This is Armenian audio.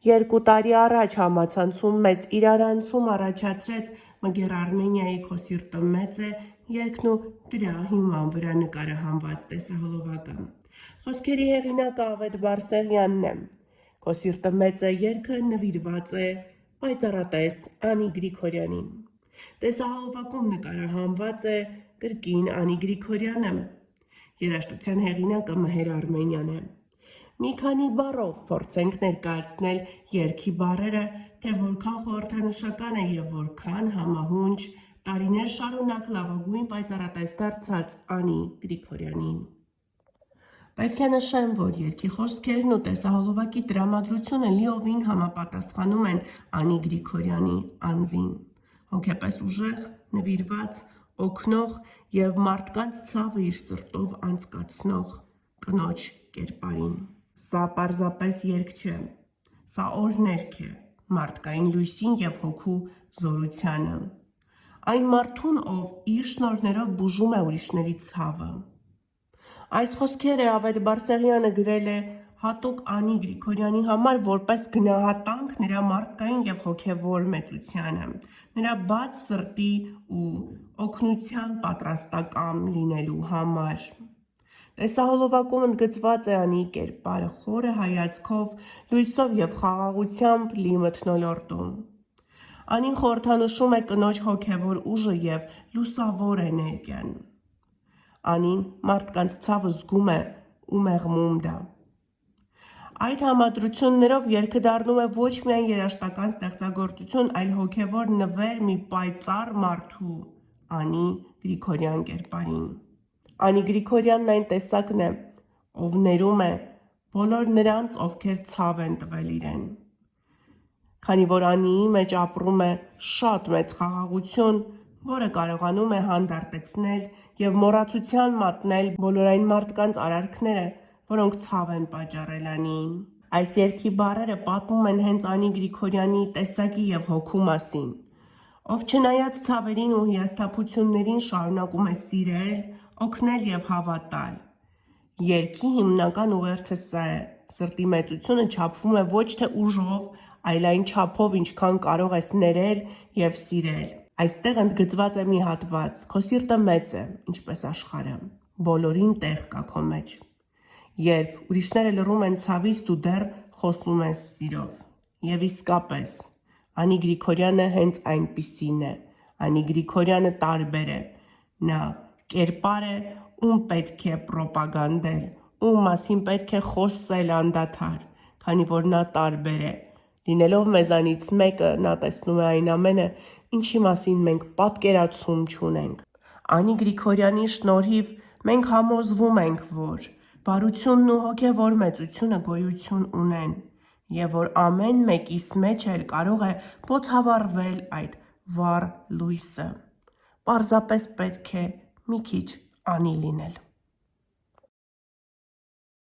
2 տարի առաջ համացանցում մեծ իրարանցում առաջացրեց «Մգեր Արմենիայի քո սիրտը մեծ է» երգն ու դրա հիման վրա նկարահանված տեսահոլովակը։ Խոսքերի հեղինակը Ավետ Բարսեղյանն է։ «Քո սիրտը մեծ է» երգը նվիրված է պայծառատես Անի Գրիգորյանին։ Տեսահոլովակում նկարահանված է կրկին Անի Գրիգորյանը։ Երաժշտության հեղինակը Մհեր Արմենյան է։ Մի քանի բառով փորձենք ներկայացնել երգի բառերը, թե որքան խորհրդանշական է և որքան համահունչ տարիներ շարունակ լավագույն պայծառատես դարձած Անի Գրիգորյանին։ Պետք է նշեմ, որ երգի խոսքերն ու տեսահոլովակի տրամադրությունը լիովին համապատասխանում են Անի Գրիգորյանի անձին՝ հոգեպես ուժեղ, նվիրված, օգնող և մարդկանց ցավը իր սրտով անցկացնող կնոջ կերպարին։ Սա պարզապես երգ չէ, սա օրհներգ է մարդկային լույսին և հոգու զորությանը, այն մարդուն, ով իր շնորհներով բուժում է ուրիշների ցավը։ Այս խոսքերը Ավետ Բարսեղյանը գրել է հատուկ Անի Գրիգորյանի համար որպես գնահատանք նրա մարդկային և հոգևոր մեծությանը, նրա բաց սրտի ու օգնության պատրաստակամ լինելու համար։ Տեսահոլովակում ընդգծված է Անի կերպարը խորը հայացքով, լույսով և խաղաղությամբ լի մթնոլորտում։ Անին խորհրդանշում է կնոջ հոգևոր ուժը և լուսավոր էներգիան։ Անին մարդկանց ցավը զգում է ու մեղմում դա։ Այդ համադրություններով երգը դառնում է ոչ միայն երաժշտական ստեղծագործություն, այլ հոգևոր նվեր մի պայծառ մարդու՝ Անի Գրիգորյան կերպարին։ Անի Գրիգորյանն այն տեսակն է, ով ներում է բոլոր նրանց, ովքեր ցավ են տվել իրեն։ Քանի որ Անիի մեջ ապրում է շատ մեծ խաղաղություն, որը կարողանում է հանդարտեցնել և մոռացության մատնել բոլոր այն մարդկանց արարքները, որոնք ցավ են պատճառել Անիին։ Այս երգի բառերը պատմում են հենց Անի Գրիգորյանի տեսակի և հոգու մասին, ով չնայած ցավերին ու հիասթափություններին շարունակում է սիրել, օգնել և հավատալ։ Երգի հիմնական ուղերձը սա է. սրտի մեծությունը չափվում է ոչ թե ուժով, այլ այն չափով, ինչքան կարող ես ներել և սիրել։ Այստեղ ընդգծված է մի հատված. քո սիրտը մեծ է, ինչպես աշխարհը, բոլորին տեղ կա քո մեջ։ Երբ ուրիշները լռում են ցավից, դու դեռ խոսում ես սիրով։ Եվ իսկապես, Անի Գրիգորյանը հենց այնպիսին է։ Անի Գրիգորյանը տարբեր է։ Նա կերպար է, ում պետք է պրոպագանդել, ում մասին պետք է խոսել անդադար, քանի որ նա տարբեր է։ Լինելով մեզանից մեկը, նա տեսնում է այն ամենը, ինչի մասին մենք պատկերացում չունենք։ Անի Գրիգորյանի շնորհիվ մենք համոզվում ենք, որ բարությունն ու հոգևոր մեծությունը գոյություն ունեն, և որ ամեն մեկիս մեջ էլ կարող է բոցավառվել այդ վառ լույսը։ Պարզապես պետք է մի քիչ Անի լինել։